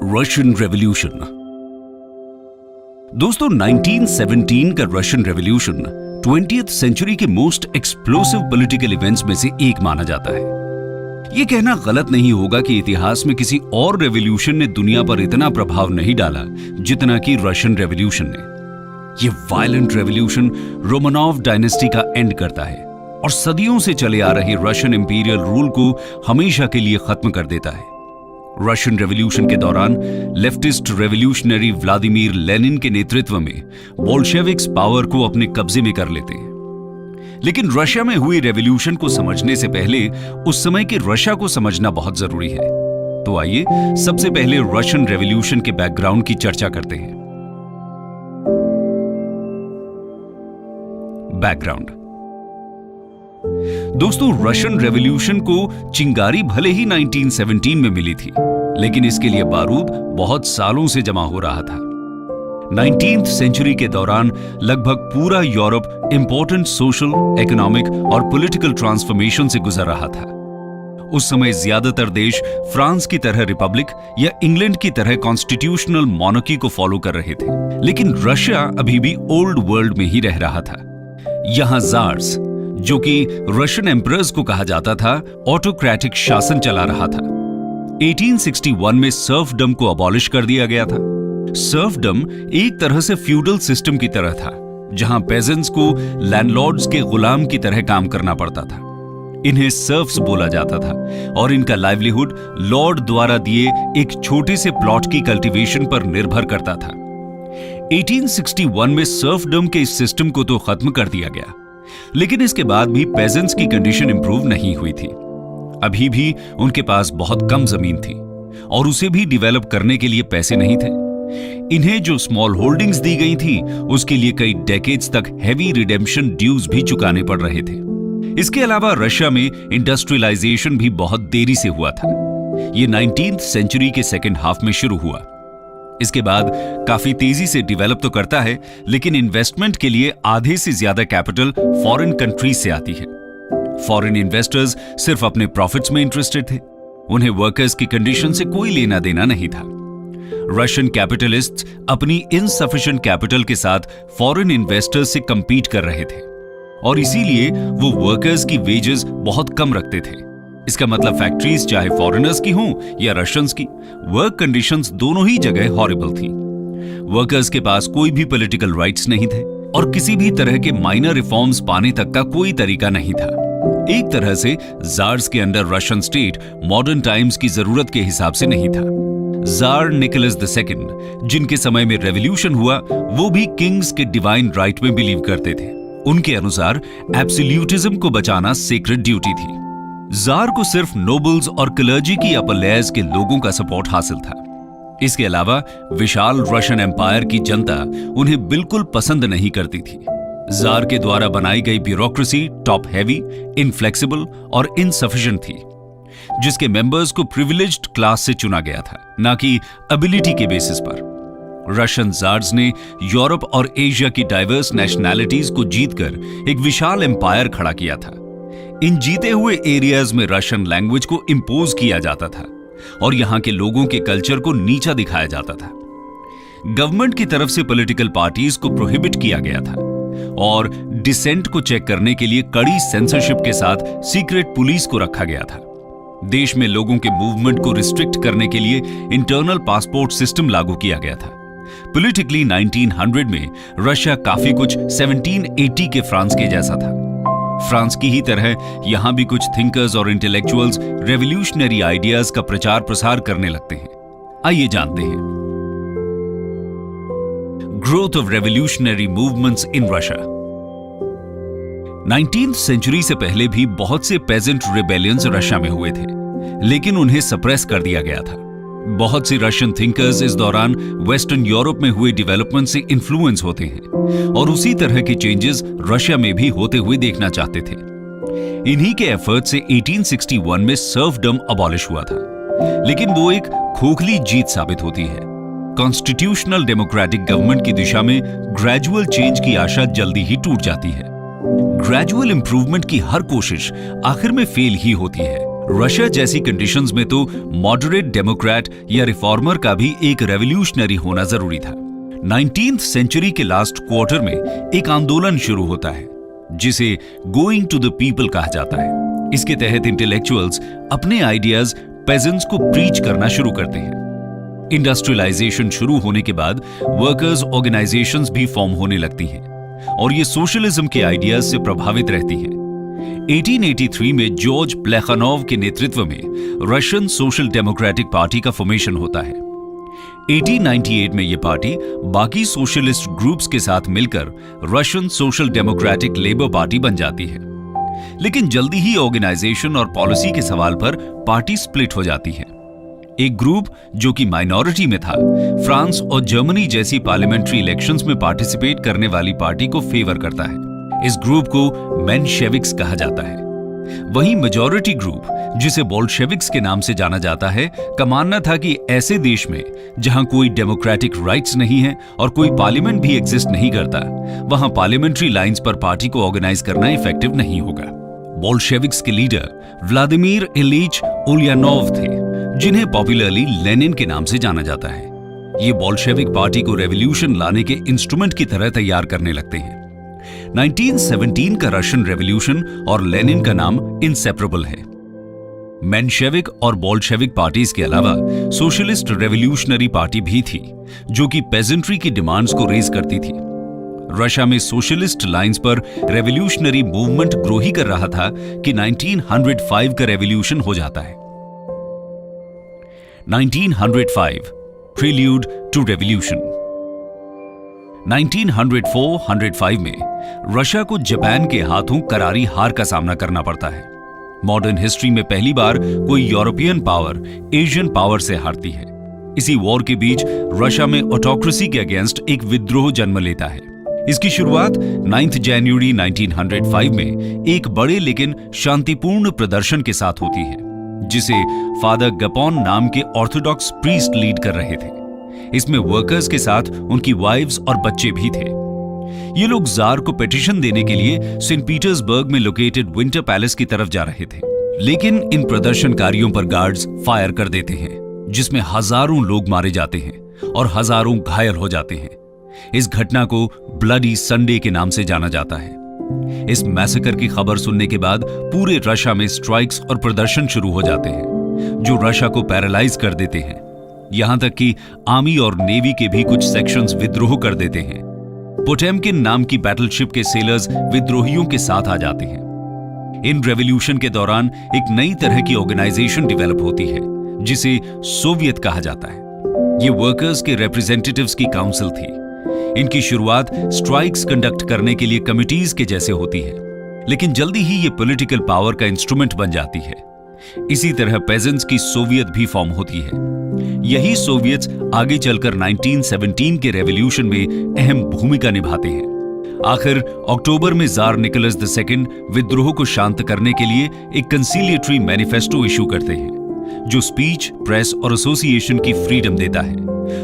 Russian revolution. दोस्तों 1917 का Russian revolution 20th century के मोस्ट एक्सप्लोसिव पॉलिटिकल इवेंट्स में से एक माना जाता है। यह कहना गलत नहीं होगा कि इतिहास में किसी और रेवोल्यूशन ने दुनिया पर इतना प्रभाव नहीं डाला जितना कि रशियन रेवोल्यूशन ने। यह वायलेंट रेवोल्यूशन रोमानोव डायनेस्टी का एंड करता है और सदियों से चले आ रहे रशियन इंपीरियल रूल को हमेशा के लिए खत्म कर देता है। रशियन रेवोल्यूशन के दौरान लेफ्टिस्ट रेवोल्यूशनरी व्लादिमीर लेनिन के नेतृत्व में बोल्शेविक्स पावर को अपने कब्जे में कर लेते हैं। लेकिन रशिया में हुई रेवोल्यूशन को समझने से पहले उस समय के रशिया को समझना बहुत जरूरी है। तो आइए सबसे पहले रशियन रेवोल्यूशन के बैकग्राउंड की चर्चा करते हैं। बैकग्राउंड। दोस्तों रशियन रेवोल्यूशन को चिंगारी भले ही 1917 में मिली थी, लेकिन इसके लिए बारूद बहुत सालों से जमा हो रहा था। 19th सेंचुरी के दौरान लगभग पूरा यूरोप इंपॉर्टेंट सोशल, इकोनॉमिक और पॉलिटिकल ट्रांसफॉर्मेशन से गुजर रहा था। उस समय ज्यादातर देश फ्रांस की तरह रिपब्लिक या इंग्लैंड की तरह कॉन्स्टिट्यूशनल मोनार्की को फॉलो कर रहे थे, लेकिन रशिया अभी भी ओल्ड वर्ल्ड में ही रह रहा था। यहां जार्स, जो कि रशियन एम्परर्स को कहा जाता था, ऑटोक्रेटिक शासन चला रहा था। 1861 में सर्फडम को अबॉलिश कर दिया गया था। सर्फडम एक तरह से फ्यूडल सिस्टम की तरह था, जहां पेजेंट्स को लैंडलॉर्ड्स के गुलाम की तरह काम करना पड़ता था। इन्हें सर्फ्स बोला जाता था और इनका लाइवलीहुड लॉर्ड द्वारा दिए एक छोटे से प्लॉट की कल्टीवेशन पर निर्भर करता था। 1861 में सर्फडम के इस सिस्टम को तो खत्म कर दिया गया, लेकिन इसके बाद भी पेजेंट्स की कंडीशन इंप्रूव नहीं हुई थी। अभी भी उनके पास बहुत कम जमीन थी और उसे भी डेवलप करने के लिए पैसे नहीं थे। इन्हें जो स्मॉल होल्डिंग्स दी गई थी, उसके लिए कई डेकेड्स तक हेवी रिडेम्पशन ड्यूज भी चुकाने पड़ रहे थे। इसके अलावा रशिया में इंडस्ट्रियलाइजेशन भी बहुत देरी से हुआ था। यह 19th सेंचुरी के सेकेंड हाफ में शुरू हुआ। इसके बाद काफी तेजी से डेवलप तो करता है, लेकिन इन्वेस्टमेंट के लिए आधे से ज्यादा कैपिटल फॉरेन कंट्रीज से आती है। फॉरेन इन्वेस्टर्स सिर्फ अपने प्रॉफिट्स में इंटरेस्टेड थे, उन्हें वर्कर्स की कंडीशन से कोई लेना देना नहीं था। रशियन कैपिटलिस्ट्स अपनी इनसफिशिएंट कैपिटल के साथ फॉरेन इन्वेस्टर्स से कंपीट कर रहे थे और इसीलिए वो वर्कर्स की वेजेस बहुत कम रखते थे। इसका मतलब फैक्ट्रीज चाहे फॉरेनर्स की हों या रशियंस की, वर्क कंडीशंस दोनों ही जगह हॉरिबल थी। वर्कर्स के पास कोई भी पॉलिटिकल राइट्स नहीं थे और किसी भी तरह के माइनर रिफॉर्म्स पाने तक का कोई तरीका नहीं था। एक तरह से जार्स के under Russian state modern times की जरूरत के हिसाब से नहीं था। जार निकोलस II, जिनके समय में रेवोल्यूशन हुआ, वो भी किंग्स के डिवाइन राइट में बिलीव करते थे। उनके अनुसार एब्सोल्यूटिज्म को बचाना सेक्रेड ड्यूटी थी। जार को सिर्फ नोबल्स और क्लर्जी की अपर लेयर्स के लोगों का सपोर्ट हासिल था। इसके अलावा विशाल रशियन एम्पायर की जनता उन्हें बिल्कुल पसंद नहीं करती थी। जार के द्वारा बनाई गई ब्यूरोक्रेसी टॉप हैवी, इनफ्लेक्सिबल और इनसफिशिएंट थी, जिसके मेंबर्स को प्रिविलेज्ड क्लास से चुना गया था, ना कि एबिलिटी के बेसिस पर। रशियन जार्स ने यूरोप और एशिया की डाइवर्स नेशनैलिटीज को जीतकर एक विशाल एम्पायर खड़ा किया था। इन जीते हुए एरियाज में रशियन लैंग्वेज को इंपोज किया जाता था और यहां के लोगों के कल्चर को नीचा दिखाया जाता था। गवर्नमेंट की तरफ से पॉलिटिकल पार्टीज को प्रोहिबिट किया गया था और डिसेंट को चेक करने के लिए कड़ी सेंसरशिप के साथ सीक्रेट पुलिस को रखा गया था। देश में लोगों के मूवमेंट को रिस्ट्रिक्ट करने के लिए इंटरनल पासपोर्ट सिस्टम लागू किया गया था। पॉलिटिकली 1900 में रशिया काफी कुछ 1780 के फ्रांस के जैसा था। फ्रांस की ही तरह यहां भी कुछ थिंकर्स और इंटेलेक्चुअल्स रेवोल्यूशनरी आइडियाज का प्रचार प्रसार करने लगते हैं। आइए जानते हैं। Growth of revolutionary movements in Russia. 19th century से पहले भी बहुत से पेजेंट रिबेलियंस रशिया में हुए थे, लेकिन उन्हें सप्रेस कर दिया गया था। बहुत से रशियन थिंकर्स इस दौरान वेस्टर्न यूरोप में हुए डेवलपमेंट से इन्फ्लुएंस होते हैं और उसी तरह के चेंजेस रशिया में भी होते हुए देखना चाहते थे। इन्हीं के एफर्ट से 1861 में सर्फडम अबॉलिश हुआ था, लेकिन वो एक खोखली जीत साबित होती है। कॉन्स्टिट्यूशनल डेमोक्रेटिक गवर्नमेंट की दिशा में ग्रेजुअल चेंज की आशा जल्दी ही टूट जाती है। ग्रेजुअल इंप्रूवमेंट की हर कोशिश आखिर में फेल ही होती है। रशिया जैसी कंडीशंस में तो मॉडरेट डेमोक्रेट या रिफॉर्मर का भी एक रेवोल्यूशनरी होना जरूरी था। 19th सेंचुरी के लास्ट क्वार्टर में एक आंदोलन शुरू होता है जिसे गोइंग टू द पीपल कहा जाता है। इसके तहत इंटेलेक्चुअल्स अपने आइडियाज पेजेंट्स को प्रीच करना शुरू करते हैं। इंडस्ट्रियलाइजेशन शुरू होने के बाद वर्कर्स ऑर्गेनाइजेशंस भी फॉर्म होने लगती हैं और ये सोशलिज्म के आइडियाज से प्रभावित रहती हैं। 1883 में जॉर्ज प्लेखानोव के नेतृत्व में रशियन सोशल डेमोक्रेटिक पार्टी का फॉर्मेशन होता है। 1898 में यह पार्टी बाकी सोशलिस्ट ग्रुप्स के साथ मिलकर Russian social democratic labour party बन जाती है। लेकिन जल्दी ही ऑर्गेनाइजेशन और पॉलिसी के सवाल पर पार्टी स्प्लिट हो जाती है। एक ग्रुप जो कि माइनॉरिटी में था, फ्रांस और जर्मनी जैसी पार्लियामेंट्री इलेक्शंस में पार्टिसिपेट करने वाली पार्टी को फेवर करता है। इस ग्रुप को मेंशेविक्स कहा जाता है। वहीं मेजॉरिटी ग्रुप, जिसे बोल्शेविक्स के नाम से जाना जाता है, का मानना था कि ऐसे देश में जहां कोई डेमोक्रेटिक राइट्स नहीं है और कोई पार्लियामेंट भी एग्जिस्ट नहीं करता, वहां पार्लियामेंट्री लाइंस पर पार्टी को ऑर्गेनाइज करना इफेक्टिव नहीं होगा। बोल्शेविक्स के लीडर व्लादिमीर इलीच उलियानोव थे, जिन्हें पॉपुलरली लेनिन के नाम से जाना जाता है। ये बोल्शेविक पार्टी को रेवोल्यूशन लाने के इंस्ट्रूमेंट की तरह तैयार करने लगते हैं। 1917 का रशियन रेवोल्यूशन और लेनिन का नाम इंसेपरेबल है। मेंशेविक और बोल्शेविक पार्टीज के अलावा सोशलिस्ट रेवोल्यूशनरी पार्टी भी थी, जो कि पेजेंट्री की डिमांड्स को रेज करती थी। रशिया में सोशलिस्ट लाइंस पर रेवोल्यूशनरी मूवमेंट ग्रो ही कर रहा था कि 1905 का रेवोल्यूशन हो जाता है। 1905 प्रील्यूड टू रेवोल्यूशन। 1904-105 में रशिया को जापान के हाथों करारी हार का सामना करना पड़ता है। मॉडर्न हिस्ट्री में पहली बार कोई यूरोपियन पावर एशियन पावर से हारती है। इसी वॉर के बीच रशिया में ऑटोक्रेसी के अगेंस्ट एक विद्रोह जन्म लेता है। इसकी शुरुआत 9 जनवरी 1905 में एक बड़े लेकिन शांतिपूर्ण प्रदर्शन के साथ होती है, जिसे फादर गपोन नाम के ऑर्थोडॉक्स प्रीस्ट लीड कर रहे थे। इसमें वर्कर्स के साथ उनकी वाइव्स और बच्चे भी थे। ये लोग जार को पिटीशन देने के लिए सेंट पीटर्सबर्ग में लोकेटेड विंटर पैलेस की तरफ जा रहे थे, लेकिन इन प्रदर्शनकारियों पर गार्ड्स फायर कर देते हैं, जिसमें हजारों लोग मारे जाते हैं और हजारों घायल हो जाते हैं। इस घटना को ब्लडी संडे के नाम से जाना जाता है। इस मैसेकर की खबर सुनने के बाद पूरे रशिया में स्ट्राइक्स और प्रदर्शन शुरू हो जाते हैं, जो रशिया को पैरालाइज कर देते हैं। यहां तक कि आर्मी और नेवी के भी कुछ सेक्शंस विद्रोह कर देते हैं। पोटेम्किन नाम की बैटलशिप के सेलर्स विद्रोहियों के साथ आ जाते हैं। इन रेवोल्यूशन के दौरान एक नई तरह की ऑर्गेनाइजेशन डेवलप होती है, जिसे सोवियत कहा जाता है। ये वर्कर्स के रिप्रेजेंटेटिव्स की काउंसिल थी। इनकी शुरुआत स्ट्राइक्स कंडक्ट करने के लिए कमिटीज के जैसे होती है, लेकिन जल्दी ही ये पॉलिटिकल पावर का इंस्ट्रूमेंट बन जाती है। इसी तरह पेजेंट्स की सोवियत भी फॉर्म होती है। यही सोवियत्स आगे चलकर 1917 के रेवोल्यूशन में अहम भूमिका निभाते हैं। आखिर अक्टूबर में जार निकोलस II विद्रोह को शांत करने के लिए एक कंसीलिएटरी मैनिफेस्टो इशू करते हैं, जो स्पीच, प्रेस और एसोसिएशन की फ्रीडम देता है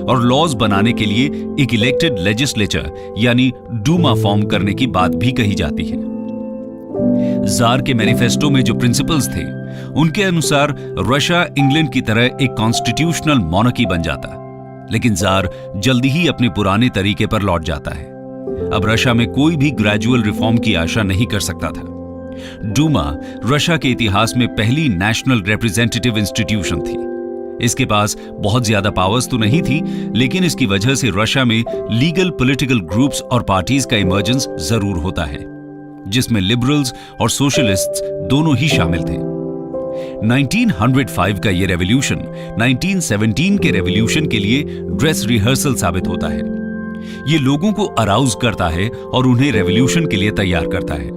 और लॉज बनाने के लिए एक इलेक्टेड लेजिस्लेचर यानी डूमा फॉर्म करने की बात भी कही जाती है। जार के मैनिफेस्टो में जो प्रिंसिपल्स थे, उनके अनुसार रशिया इंग्लैंड की तरह एक कॉन्स्टिट्यूशनल मोनार्की बन जाता, लेकिन जार जल्दी ही अपने पुराने तरीके पर लौट जाता है। अब रशिया में कोई भी ग्रेजुअल रिफॉर्म की आशा नहीं कर सकता था। डूमा रशिया के इतिहास में पहली नेशनल रिप्रेजेंटेटिव इंस्टीट्यूशन थी। इसके पास बहुत ज्यादा पावर्स तो नहीं थी, लेकिन इसकी वजह से रशिया में लीगल पॉलिटिकल ग्रुप्स और पार्टीज का इमर्जेंस जरूर होता है, जिसमें लिबरल्स और सोशलिस्ट्स दोनों ही शामिल थे। 1905 का ये रेवोल्यूशन 1917 के रेवोल्यूशन के लिए ड्रेस रिहर्सल साबित होता है। ये लोगों को अराउज करता है और उन्हें रेवोल्यूशन के लिए तैयार करता है।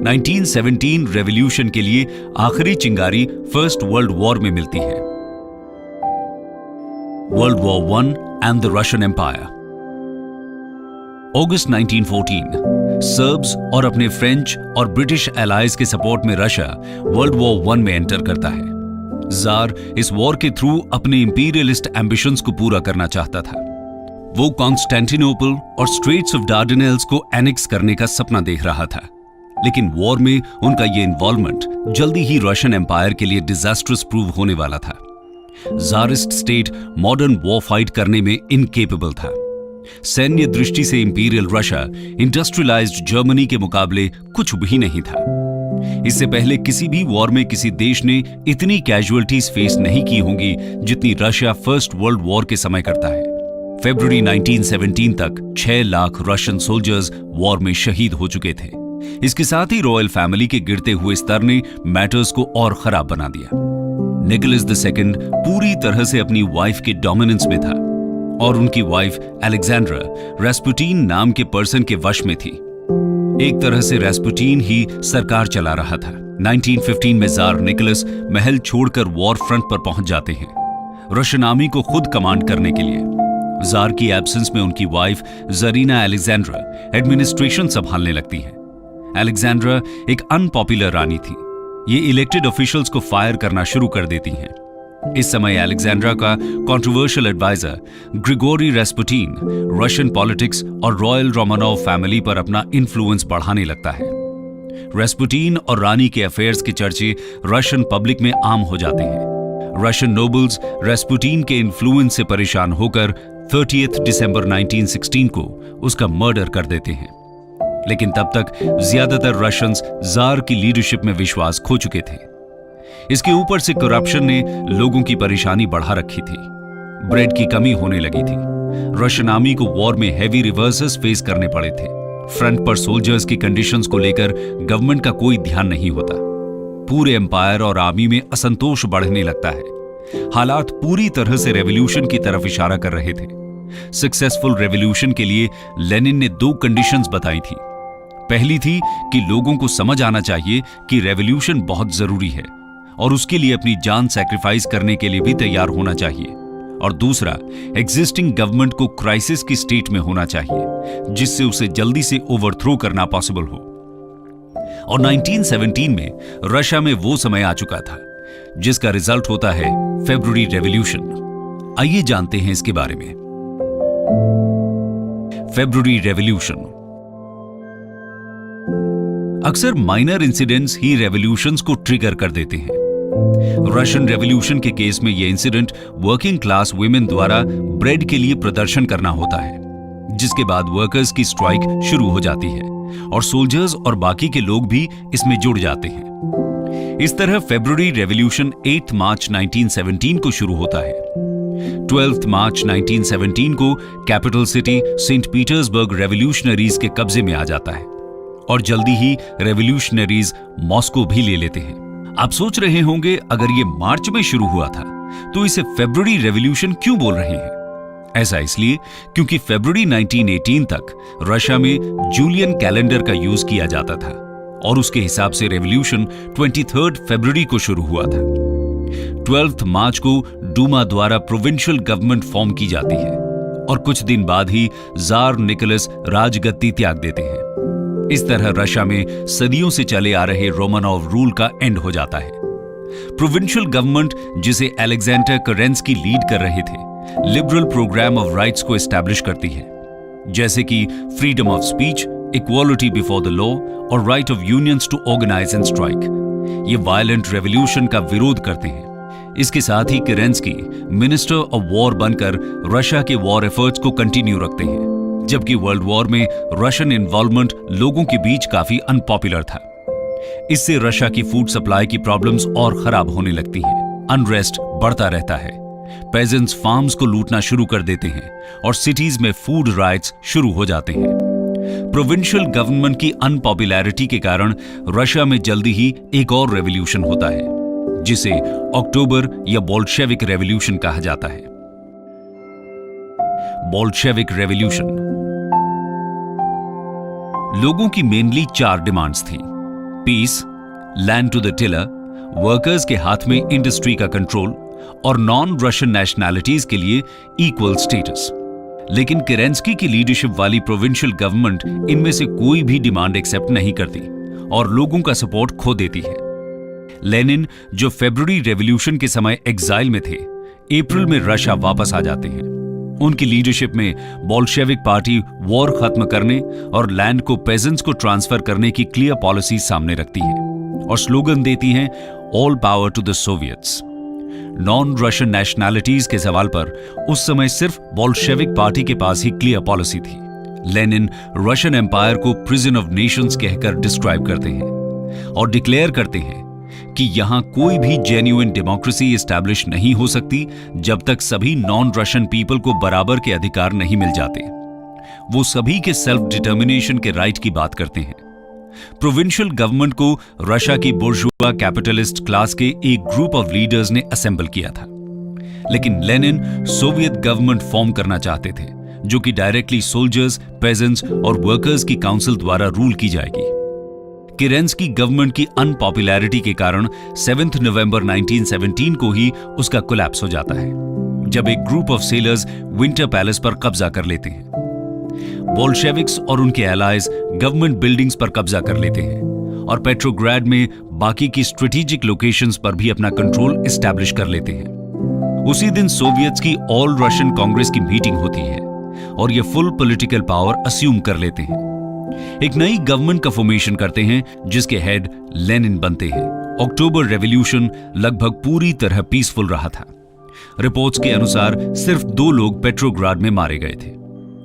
1917 रेवोल्यूशन के लिए आखिरी चिंगारी फर्स्ट वर्ल्ड वॉर में मिलती है। World war I and the Russian empire. अगस्त 1914 सर्ब्स और अपने फ्रेंच और ब्रिटिश एलाइज के सपोर्ट में रशिया वर्ल्ड वॉर I में एंटर करता है। जार इस वॉर के थ्रू अपने इंपीरियलिस्ट एम्बिशंस को पूरा करना चाहता था। वो कॉन्स्टेंटिनोपल और स्ट्रेट्स ऑफ डार्डेनेल्स को एनेक्स करने का सपना देख रहा था, लेकिन वॉर में उनका ये इन्वॉल्वमेंट जल्दी ही रशियन एम्पायर के लिए डिजास्ट्रस प्रूव होने वाला था। Tsarist state modern war fight करने में इनकेपेबल था। सैन्य दृष्टि से इंपीरियल रशिया इंडस्ट्रियलाइज्ड जर्मनी के मुकाबले कुछ भी नहीं था। इससे पहले किसी भी वॉर में किसी देश ने इतनी कैजुअलिटीज फेस नहीं की होंगी जितनी रशिया फर्स्ट वर्ल्ड वॉर के समय करता है। फरवरी 1917 तक 6 लाख रशियन सोल्जर्स वॉर में शहीद हो चुके थे। इसके साथ ही रॉयल फैमिली के गिरते हुए स्तर ने मैटर्स को और खराब बना दिया। निकोलस II पूरी तरह से अपनी वाइफ के डोमिनेंस में था और उनकी वाइफ अलेक्जेंड्रा रेस्पुटिन नाम के पर्सन के वश में थी। एक तरह से रेस्पुटिन ही सरकार चला रहा था। 1915 में जार निकोलस महल छोड़कर वॉर फ्रंट पर पहुंच जाते हैं, रशियन आर्मी को खुद कमांड करने के लिए। जार की एब्सेंस में उनकी वाइफ जरीना अलेक्जेंड्रा एडमिनिस्ट्रेशन संभालने लगती हैं। अलेक्जेंड्रा एक अनपॉपुलर रानी थी। ये इलेक्टेड ऑफिशियल्स को फायर करना शुरू कर देती हैं। इस समय अलेक्जेंड्रा का controversial adviser Grigori Rasputin Russian politics और रॉयल रोमानोव फैमिली पर अपना इन्फ्लुएंस बढ़ाने लगता है। रेस्पुटिन और रानी के अफेयर्स के चर्चे रशियन पब्लिक में आम हो जाते हैं। रशियन नोबल्स रेस्पुटिन के इन्फ्लुएंस से परेशान होकर 30 दिसंबर 1916 को उसका मर्डर कर देते हैं। लेकिन तब तक ज्यादातर रशियंस जार की लीडरशिप में विश्वास खो चुके थे। इसके ऊपर से करप्शन ने लोगों की परेशानी बढ़ा रखी थी। ब्रेड की कमी होने लगी थी। रशियन आर्मी को वॉर में हैवी रिवर्सेस फेस करने पड़े थे। फ्रंट पर सोल्जर्स की कंडीशंस को लेकर गवर्नमेंट का कोई ध्यान नहीं होता। पूरे एम्पायर और आर्मी में असंतोष बढ़ने लगता है। हालात पूरी तरह से रेवोल्यूशन की तरफ इशारा कर रहे थे। सक्सेसफुल रेवोल्यूशन के लिए लेनिन ने 2 कंडीशंस बताई थी। पहली थी कि लोगों को समझ आना चाहिए कि रेवोल्यूशन बहुत जरूरी है और उसके लिए अपनी जान सैक्रिफाइस करने के लिए भी तैयार होना चाहिए। और दूसरा, एग्जिस्टिंग गवर्नमेंट को क्राइसिस की स्टेट में होना चाहिए जिससे उसे जल्दी से ओवरथ्रो करना पॉसिबल हो। और 1917 में रशिया में वो समय आ चुका था जिसका रिजल्ट होता है फरवरी रेवोल्यूशन। आइए जानते हैं इसके बारे में। फरवरी रेवोल्यूशन। अक्सर माइनर इंसिडेंट्स ही रेवोल्यूशंस को ट्रिगर कर देते हैं। रशियन रेवोल्यूशन के केस में यह इंसिडेंट वर्किंग क्लास वुमेन द्वारा ब्रेड के लिए प्रदर्शन करना होता है, जिसके बाद वर्कर्स की स्ट्राइक शुरू हो जाती है और सोल्जर्स और बाकी के लोग भी इसमें जुड़ जाते हैं। इस तरह फरवरी रेवोल्यूशन 8 मार्च 1917 को शुरू होता है। 12 मार्च 1917 को capital city Saint Petersburg revolutionaries के कब्जे में आ जाता है और जल्दी ही रेवोल्यूशनरीज मॉस्को भी ले लेते हैं। आप सोच रहे होंगे, अगर ये मार्च में शुरू हुआ था तो इसे फरवरी रेवोल्यूशन क्यों बोल रहे हैं? ऐसा इसलिए क्योंकि फरवरी 1918 तक रशिया में जूलियन कैलेंडर का यूज किया जाता था और उसके हिसाब से रेवोल्यूशन 23 फरवरी को शुरू हुआ था। 12 मार्च को डूमा द्वारा प्रोविंशियल गवर्नमेंट फॉर्म की जाती है और कुछ दिन बाद ही जार निकोलस राजगद्दी त्याग देते हैं। इस तरह रशिया में सदियों से चले आ रहे रोमानोव रूल का एंड हो जाता है। प्रोविंशियल गवर्नमेंट, जिसे अलेक्जेंडर केरेंस्की लीड कर रहे थे, लिबरल प्रोग्राम ऑफ राइट्स को एस्टैब्लिश करती है, जैसे कि freedom of speech, equality before the law और right of unions to organise and strike. ये वायलेंट रेवोल्यूशन का विरोध करते हैं। इसके साथ ही केरेंस्की मिनिस्टर ऑफ वॉर बनकर रशिया के वॉर एफर्ट्स को कंटिन्यू रखते हैं, जबकि वर्ल्ड वॉर में रशियन इन्वॉल्वमेंट लोगों के बीच काफी अनपॉपुलर था। इससे रशिया की फूड सप्लाई की प्रॉब्लम्स और खराब होने लगती हैं। अनरेस्ट बढ़ता रहता है। पेजेंट्स फार्म्स को लूटना शुरू कर देते हैं और सिटीज में फूड राइट्स शुरू हो जाते हैं। प्रोविंशियल गवर्नमेंट की अनपॉपुलैरिटी के कारण रशिया में जल्दी ही एक और रेवोल्यूशन होता है, जिसे अक्टूबर या बोल्शेविक रेवोल्यूशन कहा जाता है। Bolshevik revolution. लोगों की मेनली 4 डिमांड्स थी: peace, land to the tiller, workers के हाथ में इंडस्ट्री का कंट्रोल और नॉन रशियन नेशनैलिटीज के लिए इक्वल स्टेटस। लेकिन केरेंस्की की लीडरशिप वाली प्रोविंशियल गवर्नमेंट इनमें से कोई भी डिमांड एक्सेप्ट नहीं करती और लोगों का सपोर्ट खो देती है। लेनिन, जो फरवरी रेवोल्यूशन के समय एग्जाइल में थे, अप्रैल में रशिया वापस आ जाते हैं। उनकी लीडरशिप में बोल्शेविक पार्टी वॉर खत्म करने और लैंड को पेजेंट्स को ट्रांसफर करने की क्लियर पॉलिसी सामने रखती है और स्लोगन देती हैं all power to the Soviets. Non Russian nationalities के सवाल पर उस समय सिर्फ बोल्शेविक पार्टी के पास ही क्लियर पॉलिसी थी। लेनिन रशियन एम्पायर को प्रिजन ऑफ नेशंस कहकर डिस्क्राइब करते हैं और डिक्लेयर करते हैं कि यहां कोई भी जेन्युइन डेमोक्रेसी एस्टैब्लिश नहीं हो सकती जब तक सभी नॉन रशियन पीपल को बराबर के अधिकार नहीं मिल जाते। वो सभी के सेल्फ डिटर्मिनेशन के राइट की बात करते हैं। प्रोविंशियल गवर्नमेंट को रशिया की बुर्जुआ कैपिटलिस्ट क्लास के एक ग्रुप ऑफ लीडर्स ने असेंबल किया था, लेकिन लेनिन सोवियत गवर्नमेंट फॉर्म करना चाहते थे जो कि डायरेक्टली सोल्जर्स, पेजेंट्स और वर्कर्स की काउंसिल द्वारा रूल की जाएगी। केरेंस्की गवर्नमेंट की अनपॉपुलैरिटी के कारण 7 नवंबर 1917 को ही उसका कोलैप्स हो जाता है, जब एक group of sellers winter palace पर कब्जा कर लेते हैं। बोल्शेविक्स और उनके एलाइज गवर्नमेंट बिल्डिंग्स पर कब्जा कर लेते हैं और पेट्रोग्राड में बाकी की स्ट्रेटेजिक लोकेशंस पर भी अपना कंट्रोल एस्टैब्लिश कर लेते हैं। उसी दिन सोवियट्स की ऑल रशियन कांग्रेस की मीटिंग होती है और ये फुल पॉलिटिकल पावर अस्यूम कर लेते हैं। एक नई गवर्नमेंट का फॉर्मेशन करते हैं जिसके हेड लेनिन बनते हैं। अक्टूबर रेवोल्यूशन लगभग पूरी तरह पीसफुल रहा था। रिपोर्ट्स के अनुसार सिर्फ 2 लोग पेट्रोग्राड में मारे गए थे।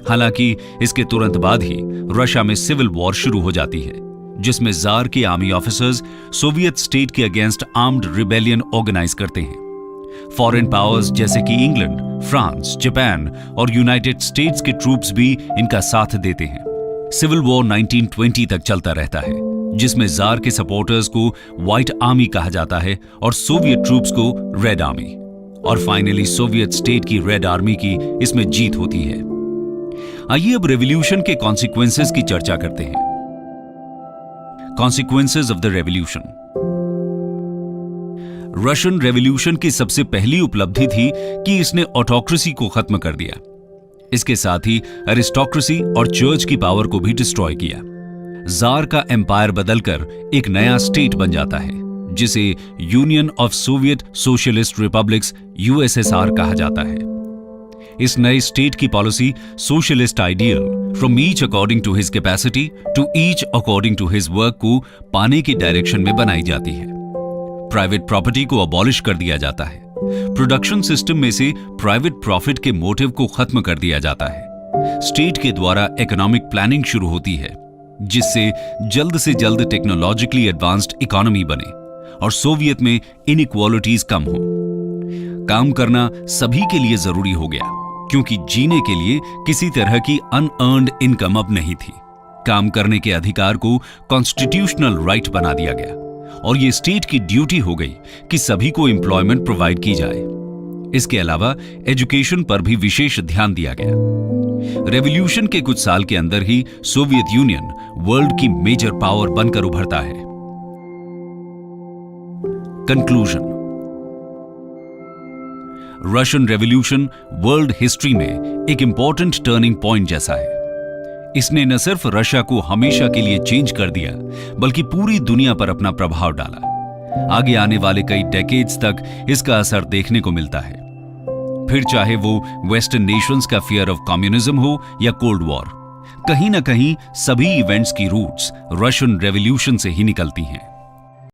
हालांकि इसके तुरंत बाद ही रशिया में सिविल वॉर शुरू हो जाती है, जिसमें जार के आर्मी ऑफिसर्स सोवियत स्टेट के अगेंस्ट आर्म्ड रिबेलियन ऑर्गेनाइज करते हैं। फॉरेन पावर्स जैसे कि इंग्लैंड, फ्रांस, जापान और यूनाइटेड स्टेट्स के ट्रूप्स भी इनका साथ देते हैं। सिविल वॉर 1920 तक चलता रहता है, जिसमें जार के सपोर्टर्स को व्हाइट आर्मी कहा जाता है और सोवियत ट्रूप्स को रेड आर्मी, और फाइनली सोवियत स्टेट की रेड आर्मी की इसमें जीत होती है। आइए अब रेवोल्यूशन के कॉन्सिक्वेंसेस की चर्चा करते हैं। Consequences of the revolution. Russian revolution की सबसे पहली उपलब्धि थी कि इसने ऑटोक्रेसी को खत्म कर दिया। इसके साथ ही एरिस्टोक्रेसी और चर्च की पावर को भी डिस्ट्रॉय किया। जार का एम्पायर बदलकर एक नया स्टेट बन जाता है, जिसे Union of Soviet Socialist Republics USSR कहा जाता है। इस नए स्टेट की policy socialist ideal from each according to his capacity to each according to his work को पाने की डायरेक्शन में बनाई जाती है। प्राइवेट प्रॉपर्टी को अबॉलिश कर दिया जाता है। प्रोडक्शन सिस्टम में से प्राइवेट प्रॉफिट के मोटिव को खत्म कर दिया जाता है। स्टेट के द्वारा इकोनॉमिक प्लानिंग शुरू होती है, जिससे जल्द से जल्द टेक्नोलॉजिकली एडवांस्ड इकोनॉमी बने और सोवियत में इनइक्वालिटीज कम हो। काम करना सभी के लिए जरूरी हो गया, क्योंकि जीने के लिए किसी तरह की अनअर्न्ड इनकम अब नहीं थी। काम करने के अधिकार को कॉन्स्टिट्यूशनल राइट बना दिया गया और ये स्टेट की ड्यूटी हो गई कि सभी को एम्प्लॉयमेंट प्रोवाइड की जाए। इसके अलावा एजुकेशन पर भी विशेष ध्यान दिया गया। रेवोल्यूशन के कुछ साल के अंदर ही सोवियत यूनियन वर्ल्ड की मेजर पावर बनकर उभरता है। Conclusion. Russian revolution world history में एक इंपॉर्टेंट टर्निंग पॉइंट जैसा है। इसने न सिर्फ रशिया को हमेशा के लिए चेंज कर दिया, बल्कि पूरी दुनिया पर अपना प्रभाव डाला। आगे आने वाले कई डेकेड्स तक इसका असर देखने को मिलता है, फिर चाहे वो वेस्टर्न नेशंस का फियर ऑफ कम्युनिज्म हो या कोल्ड वॉर। कहीं ना कहीं सभी इवेंट्स की रूट्स रशियन रेवोल्यूशन से ही निकलती हैं।